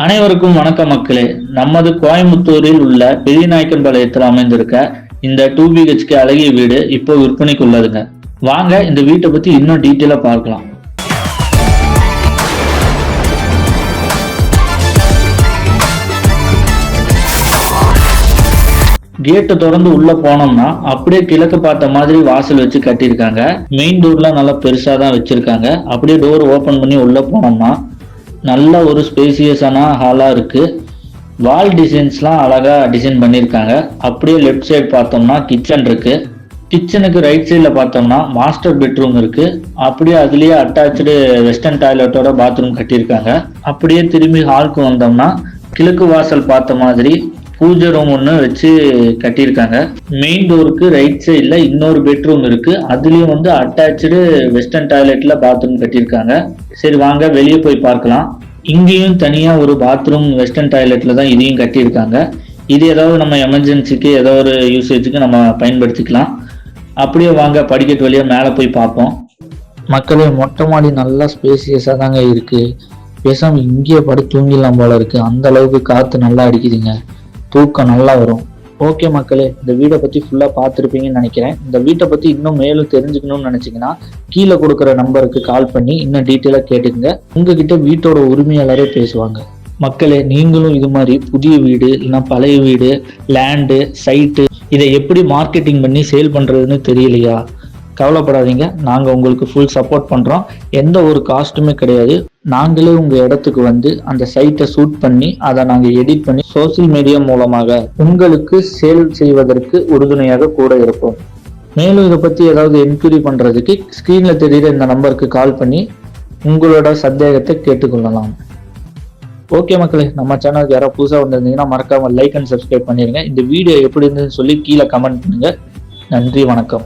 அனைவருக்கும் வணக்கம் மக்களே. நமது கோயம்புத்தூரில் உள்ள பெரியநாயக்கன்பாளையத்தில் அமைந்திருக்க இந்த 2BHK அழகிய வீடு இப்போ விற்பனைக்கு உள்ளதுங்க. வாங்க இந்த வீட்டை பத்தி இன்னும் டீட்டெயிலா பார்க்கலாம். கேட்டை திறந்து உள்ள போனோம்னா அப்படியே கிழக்கு பார்த்த மாதிரி வாசல் வச்சு கட்டியிருக்காங்க. மெயின் டோர்லாம் நல்லா பெருசா தான் வச்சிருக்காங்க. அப்படியே டோர் ஓபன் பண்ணி உள்ள போனோம்னா நல்ல ஒரு ஸ்பேசியஸான ஹாலா இருக்கு. வால் டிசைன்ஸ்லாம் அழகா டிசைன் பண்ணியிருக்காங்க. அப்படியே லெஃப்ட் சைடு பார்த்தோம்னா கிச்சன் இருக்கு. கிச்சனுக்கு ரைட் சைடில் பார்த்தோம்னா மாஸ்டர் பெட்ரூம் இருக்கு. அப்படியே அதுலேயே அட்டாச்சு வெஸ்டர்ன் டாய்லெட்டோட பாத்ரூம் கட்டியிருக்காங்க. அப்படியே திரும்பி ஹாலுக்கு வந்தோம்னா கிழக்கு வாசல் பார்த்த மாதிரி பூஜை ரூம் ஒன்று வச்சு கட்டியிருக்காங்க. மெயின் டோருக்கு ரைட் சைடில் இன்னொரு பெட்ரூம் இருக்கு. அதுலேயும் அட்டாச்சு வெஸ்டர்ன் டாய்லெட்ல பாத்ரூம் கட்டியிருக்காங்க. சரி வாங்க வெளியே போய் பார்க்கலாம். இங்கேயும் தனியாக ஒரு பாத்ரூம் வெஸ்டர்ன் டாய்லெட்ல தான் இதையும் கட்டியிருக்காங்க. இது ஏதாவது நம்ம எமர்ஜென்சிக்கு ஏதோ ஒரு யூசேஜுக்கு நம்ம பயன்படுத்திக்கலாம். அப்படியே வாங்க படிக்கட்டு வழியாக மேலே போய் பார்ப்போம். மக்களே, மொட்டை மாடி நல்லா ஸ்பேசியஸாக தாங்க இருக்கு. பேசாமல் இங்கேயே படுத்து தூங்கிடலாம் போல இருக்கு. அந்த அளவுக்கு காற்று நல்லா அடிக்குதுங்க. தூக்கம் நல்லா வரும். ஓகே மக்களே, இந்த வீடை பற்றி ஃபுல்லாக பார்த்துருப்பீங்கன்னு நினைக்கிறேன். இந்த வீட்டை பற்றி இன்னும் மேலும் தெரிஞ்சுக்கணும்னு நினச்சிங்கன்னா கீழே கொடுக்குற நம்பருக்கு கால் பண்ணி இன்னும் டீட்டெயிலாக கேட்டுக்கங்க. உங்ககிட்ட வீட்டோட உரிமையாளரே பேசுவாங்க. மக்களே, நீங்களும் இது மாதிரி புதிய வீடு இல்லைன்னா பழைய வீடு, லேண்டு, சைட்டு இதை எப்படி மார்க்கெட்டிங் பண்ணி சேல் பண்ணுறதுன்னு தெரியலையா? கவலைப்படாதீங்க, நாங்கள் உங்களுக்கு ஃபுல் சப்போர்ட் பண்ணுறோம். எந்த ஒரு காஸ்ட்டுமே கிடையாது. நாங்களே உங்கள் இடத்துக்கு வந்து அந்த சைட்டை ஷூட் பண்ணி அதை நாங்கள் எடிட் பண்ணி சோசியல் மீடியா மூலமாக உங்களுக்கு சேல் செய்வதற்கு உறுதுணையாக கூட இருப்போம். மேலும் இதை பற்றி ஏதாவது என்கொயரி பண்ணுறதுக்கு ஸ்க்ரீனில் தெரிகிற இந்த நம்பருக்கு கால் பண்ணி உங்களோட சந்தேகத்தை கேட்டுக்கொள்ளலாம். ஓகே மக்களே, நம்ம சேனலுக்கு யாராவது புதுசாக வந்திருந்தீங்கன்னா மறக்காமல் லைக் அண்ட் சப்ஸ்கிரைப் பண்ணிடுங்க. இந்த வீடியோ எப்படி இருந்ததுன்னு சொல்லி கீழே கமெண்ட் பண்ணுங்கள். நன்றி, வணக்கம்.